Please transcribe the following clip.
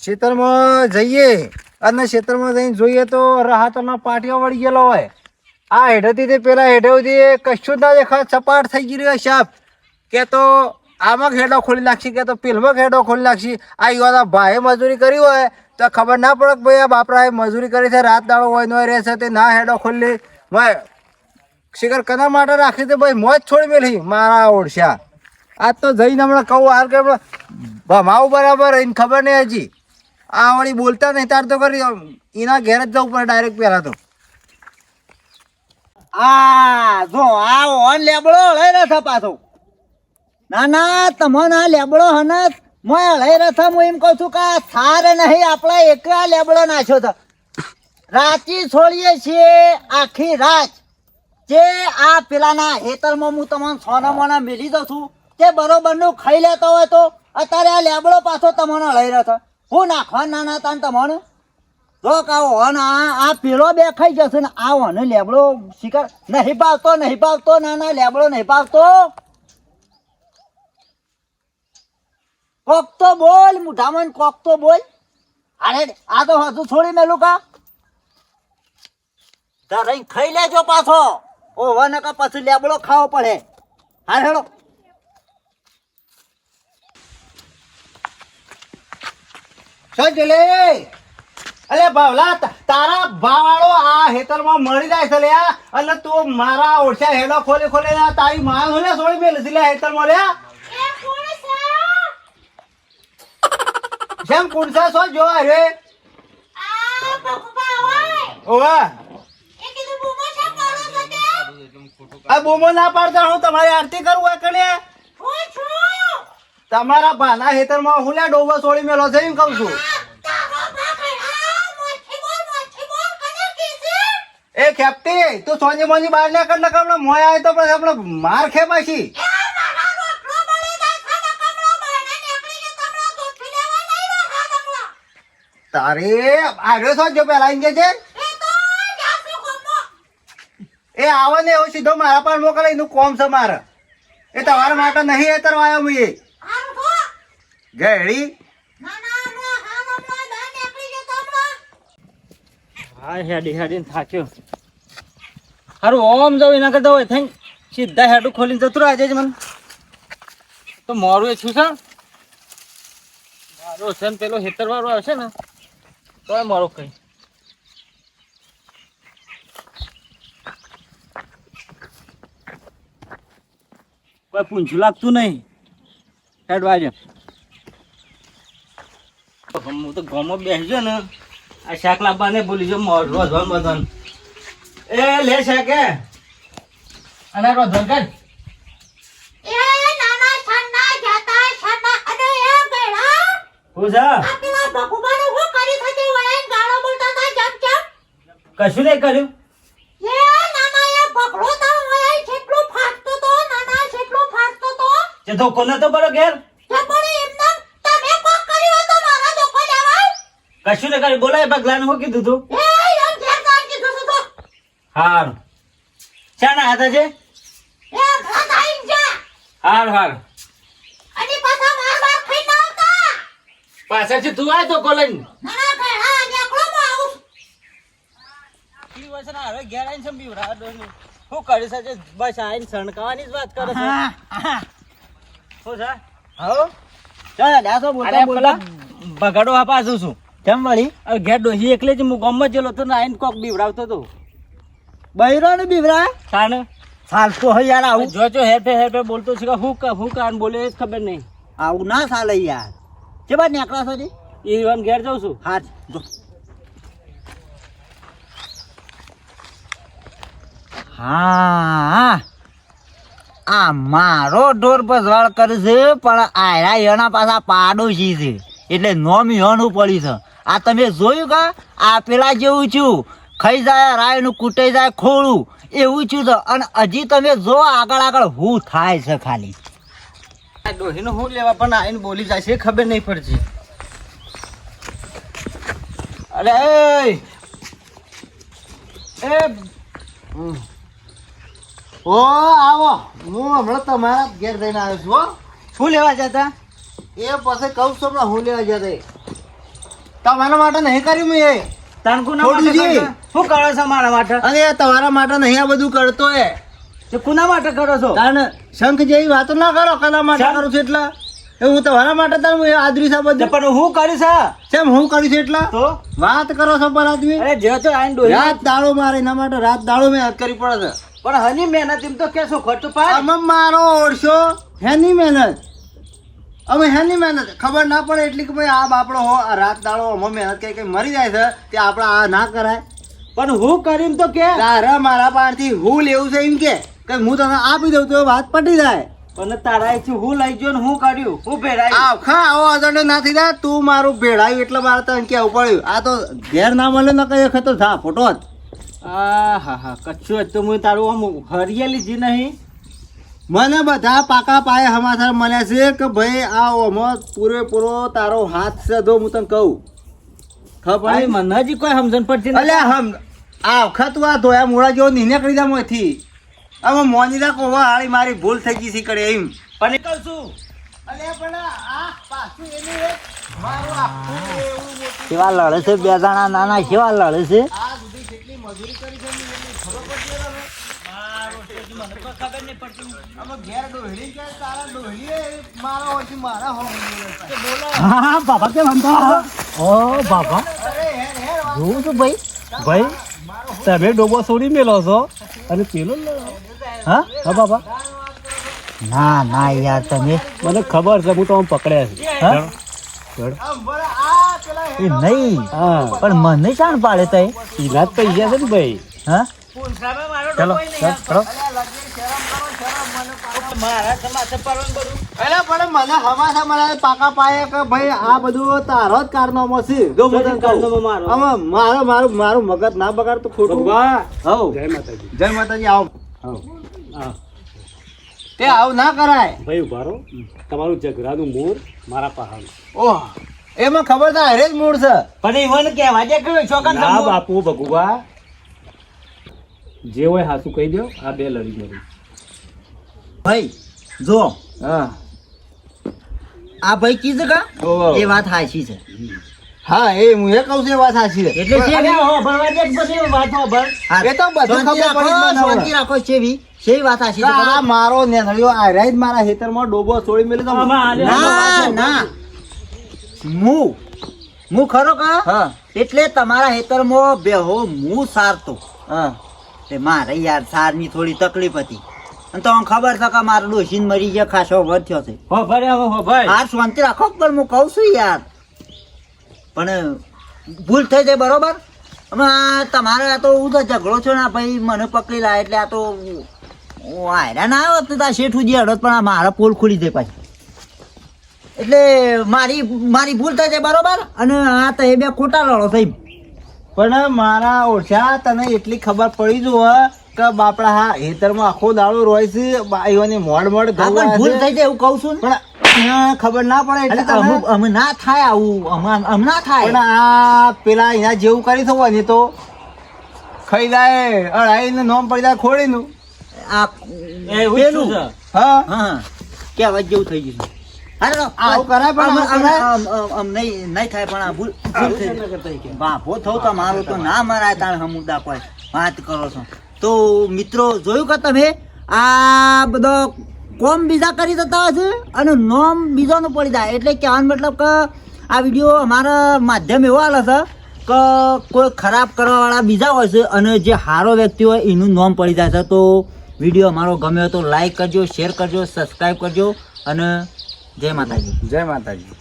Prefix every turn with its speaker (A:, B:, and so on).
A: ખેતરમાં જઈએ અને ખેતરમાં જઈને જોઈએ તો રાહતનો પાટિયો વળી ગયેલો હોય. આ હેઠેથી તે પેલા હેઠેથી કશું ના દેખાય, સપાટ થઈ ગઈ રહ્યો સાપ. કે તો આમાં ખેડો ખોલી નાખશે, કે તો પેલમાં ખેડો ખોલી નાખશે. આ યુવાના ભાઈએ મજૂરી કરી હોય તો ખબર ના પડે કે ભાઈ આ બાપરાએ મજૂરી કરી છે, રાત દાડો હોય નો રહે છે, તે ના હેડો ખોલી શિખર કના માટે રાખી તે ભાઈ મોજ છોડી મેલી મારા ઓળશા. આજ તો જઈને હમણાં કહું હાર કે ભમાવું બરાબર એને ખબર નહીં હજી. આ વળી બોલતા નહીં તાર તો કરી એના ઘેર જ જવું પડે ડાયરેક્ટ પહેલાં તો.
B: આ જો આ ઓન લેબડો લઈ રહ્યા પાછો. ના ના તમને આ લેબડો હને મોય લઈ રહ્યા. હું એમ કહું છું કે સારે નહીં આપણે એક આ લેબડો નાખ્યો છે. રાચી છોડીએ છીએ આખી રાત. જે આ પેલાના હેતરમાં હું તમને સોના મોના મેલી દઉં છું તે બરોબરનું ખાઈ લેતો હોય તો અત્યારે આ લેબડો પાછો તમને લઈ રહ્યો છે. હું નાખવા નાના તા તમને જો કાવો હન આ પેલો બે ખાઈ જશે ને આ હને લેબડો શિકાર નહીં ભાવતો નહીં ભાવતો. ના લેબડો નહીં ભાવતો. કોક તો બોલ મુઠામાં, કોક તો બોલ. અરે આ તો હજુ છોડી મેલું કા ધરાઈ ખાઈ લેજો પાછો. ઓવા નકા પછી લેબડો ખાવો પડે. હા હેડો.
A: સજલે અલે બાવલા તારા ભાવાળો આ હેતરમાં મળી જાય છે લ્યા. એટલે તું મારા ઓળખ્યા હેડો ખોલી ખોલી તારી માં હોલે છોડી મેલ છે લ્યા હેતરમાં લ્યા. જેમ કુણસા સો જો રે ઓવા આ બોમો ના પાડતા હું તમારી આરતી કરું હોય કને તમારા ભાના હેતરમાં હું લ્યા ડોબો છોડી મેલો છે એમ કહું છું. એ ખેપતી તું સોની મોની બહાર ના કર નકર મોય આવે તો પછી આપણે માર ખે પાછી. તારે આવ્યો છો જો પેલા ઇંગે છે એ આવે ને એવું સીધો મારા પર મોકલે એનું કોમ છે મારે. એ તમારા માટે નહીં હેતર આવ્યો હું એ ગેડી.
B: હા હેડી હેડીને થાક્યો. હારું ઓમ જાવ એના કરતા હોય થઈ સીધા હેડું ખોલીને જતું આજે જ મને તો મોરું એ છું છે. મારો છે ને પેલો હેતર વાળો આવશે ને તો મારો કઈ કોઈ પૂંછું લાગતું નહીં. હેડ વાજે હું તો ગામમાં બેસજો ને આ શાક લાવવાને ભૂલી જાઉં રોધવાન બધન. એ લે શાક એ અને રોધવાન કર. કશું નહીં કર્યું. ધોકો નતો બરો ઘેર કશું ને કર્યું. બોલાય પગલાને શું કીધું તું? હારું શાના હાથે છે? હારું હારું પાછળથી તું આય તો કોલેજ હવે ઘેર આવીને સંભી શું કરી શકે બસ આવીને સણકાવાની જ વાત કરે છે. શું છે હો ચાલ દાસો બોલતા બોલતા બગાડો આ પાછું છું કેમ વળી હવે ઘેર ડોહી એકલે જ હું ગામમાં જેલો તો આવીને કોક બીવડાવતો હતો. બૈરો ને બીવરા સાને ચાલતો હોય યાર આવું જો હેરફે હેરફે બોલતો છે હું કાન બોલે એ જ ખબર નહીં. આવું ના ચાલે યાર. કે બાદ નીકળા છો જી એ વન ઘેર જાઉં છું. હા જો હા આ મારો ઢોર પસવાળ કરે છે પણ આયરા એના પાછા પાડોશી છે એટલે નોમ યણું પડી છે. આ તમે જોયું કા આ પેલા જેવું છું ખાઈ જાય રાયનું કૂટાઈ જાય ખોળું એવું છું છે. અને હજી તમે જો આગળ આગળ હું થાય છે ખાલી ડોહીનું હું લેવા પણ આવીને બોલી જાય છે ખબર નહીં પડતી. અરે એ ઓ આવો હું હમણાં તમારા ઘેર જઈને આવ્યો છું. શું લેવા જતા? એ પછી કહું છું હમણાં હું લેવા જતા.
A: તમારા માટે નહીં કર્યું મેં એ.
C: તાનકુના માટે
A: છોડુજી.
C: કરશો? શું કરો છો મારા માટે?
A: અને તમારા માટે નહીં આ બધું કરતો એ.
C: તે કુના માટે કરો છો?
A: કારણ શંખ જેવી વાતો ના કરો કલા માટે
C: શંખ?
A: કરું છું એટલા એ હું તમારા માટે તાર હું આદરી સા
C: તે
A: બધું
C: પણ હું કરીશ હા?
A: કેમ હું કરું છું એટલા
C: તો
A: વાત કરો છો પર આદમી
C: અરે જે તો આઈને ડોહી
A: રાત દાડો મારે એના માટે રાત દાડો મહેનત કરવી પડે છે
C: પણ હની મહેનત એમ તો કેશો ખોટું પાડ
A: અમે મારો ઓળશો હેની મહેનત અમે હેની મહેનત ખબર ના પડે એટલી કે ભાઈ આ બાપડો હો આ રાત દાડો અમે મહેનત કઈ મરી જાય છે તે આપણે આ ના કરાય
C: પણ હું કરીમ તો કે
A: તારે મારા પાસેથી હું લેવું છે એમ કે હું તને આપી દઉં તો વાત પટી જાય
C: પણ તારા અહીંથી હું લઈ ગયો ને હું કર્યું હું ભેળાયું
A: આખા આવો અજાણ્યો ના થઈ જાય તું મારું ભેળાયું એટલે મારે તને કેવું પડ્યું આ તો ઘેર ના મળે ને કઈ વખત તો થા ફોટો જ
C: આ હા હા કચ્છું જ તો હું તારું આમ હરિયાળી જી નહીં
A: મને બધા પાકા પાયે સમાચાર મળ્યા છે કે ભાઈ આ ઓમાં પૂરેપૂરો તારો હાથ છે જો હું તને કહું ખબર
C: ભાઈ
A: પડી?
C: મને હજી કોઈ સમજણ પડતી નથી.
A: અલ્યા હમ આ વખત તું આ ધોયા મૂળા જેવો નીકળી જા મોંથી હવે મોની રાખો હવે હાળી મારી ભૂલ થઈ ગઈ છે કરે એમ
C: પણ નીકળ છું
A: અલ્યા પણ આ પાછું એનું એક મારું આખું એવું મોટું
B: કેવા લડે છે બે જણા નાના કેવા લડે છે
A: આ સુધી કેટલી મજૂરી કરી છે એની ખબર પડતી હોય ને?
C: મને કોઈ ખબર નહીં પડતી
A: અમે ઘેર ડોહળી કે તારા ડોહળીએ મારા હોયથી મારા હો બોલો
B: હા બાબા કે બનતો ઓ બાબા
A: અરે હેર હેર વાત
B: જોઉં છું ભાઈ
D: ભાઈ તમે ડોબો છોડી મેલો છો અને પેલો હા હા બાબા
B: ના ના યાર તમે
D: મને ખબર છે હું તો આમ પકડ્યા છે
B: હા?
A: આમ બોલે આ પેલા
B: એ નહીં
D: હા
B: પણ મને શાણ પાડે તઈ
D: ઈના જ પૈસા છે ને ભાઈ
B: હા
C: પૂંછડામાં મારો
D: ચલો
C: ડોકો ય નહીં
D: ચલો
C: મારા સમાસે પરવાનું બધું
A: અરે પણ મને હમાસા મને પાકા પાયે કે ભાઈ આ બધું તારો જ કારનામો છે જો હું તને કહું.
C: કારનામો મારો?
A: આમાં મારું મગજ ના બગાડ તો ખોટું
D: ભગવા
A: હવ
D: જય માતાજી
A: જય માતાજી આવો
D: હા
A: તે આવું ના કરાય
D: ભાઈ ઉભા રહો તમારું ઝઘરાનું મૂળ મારા પહાડ
A: ઓહ એમાં ખબર તો હારે જ મૂળ છે
C: પણ ઈવન કહેવા દે કે છોકરા
D: ના
C: સમૂહ.
D: બાપુ ભગવા જે હોય હાસુ કહી દો આ બે લડી મરી
B: ભાઈ જો
A: હા
B: આ ભાઈ કીધું કા
A: ઓહો.
B: એ વાત સાચી છે
A: હા એ હું એ કહું છું એ વાત સાચી છે
B: એટલે છે
C: અરે હો, ભરવા દે કે બધી વાત હો, ભર.
B: હા,
A: એ તો બધું
B: શાંતિ
A: ખબર પડી જ
B: રાખો,
A: મને હવે.
B: શાંતિ રાખો સેવી સેવી વાત સાચી છે
A: આ
B: ખબર?
A: મારો નેનળિયો આર્યા જ મારા ખેતરમાં ડોબો છોડી મેલ્યો તો
C: આમાં આલે.
B: ના ના હું ખરો કા
A: હા
B: એટલે તમારા હેતરમાં બેહો હું સારતો
A: હા
B: તે મારે યાર સારની થોડી તકલીફ હતી અને તમને ખબર છે કે મારો ડોશીન મરી ગયા ખાસો વધ થયો છે
C: હો ભરે હવે હો ભાઈ
B: હાર શાંતિ રાખો પણ હું કહું છું યાર પણ ભૂલ થઈ જાય બરોબર હવે આ તમારે આ તો હું તો ઝઘડો છો ને ભાઈ મને પકડી લાય એટલે આ તો આયરા ના આવ્યો તો આ શેઠ ઉજી હડો પણ આ મારા પોલ ખુલી જાય પાછી એટલે મારી ભૂલ થઈ જાય બરોબર અને આ તો એ બે ખોટા લડો થઈ
A: પણ મારા ઓછા તને એટલી ખબર પડી જો કે બાપડા હા હેતરમાં આખો દાડો રોય છે બાઈઓની મોડ મોડ
B: આ પણ
A: ગવા
B: ભૂલ
A: છે.
B: થઈ જાય એવું કહું છું ને
A: પણ અહીંયા ખબર ના પડે એટલે
B: એટલે
A: તને
B: અમે ના થાય આવું અમે ના
A: પણ
B: થાય
A: આ પેલા અહીંયા જેવું કરી શકો ને તો ખાઈ જાય અડાઈને નોમ પડી જાય ખોડીનું
B: આ
C: એવું જ
B: પેલું
C: છે.
A: હા
B: હા કહેવાય જેવું થઈ ગયું હાલો,
A: આવું કરાય પણ આવું કરાય?
B: નહીં થાય પણ આ ભૂલ થઈ ગઈ. બાપો થવું તમારું તો ના મરાય તાણ હમુદા કોઈ વાત કરો છો તો મિત્રો જોયું કે તમે આ બધો કોમ બીજા કરી દેતા હોય છે અને નોમ બીજાનું પડી જાય એટલે કહેવાનો મતલબ કે આ વિડીયો અમારા માધ્યમ એવો હાલે છે કે કોઈ ખરાબ કરવાવાળા બીજા હોય છે અને જે સારો વ્યક્તિ હોય એનું નોમ પડી જાય છે તો વિડીયો અમારો ગમ્યો તો લાઈક કરજો શેર કરજો સબસ્ક્રાઈબ કરજો અને જય માતાજી
A: જય માતાજી.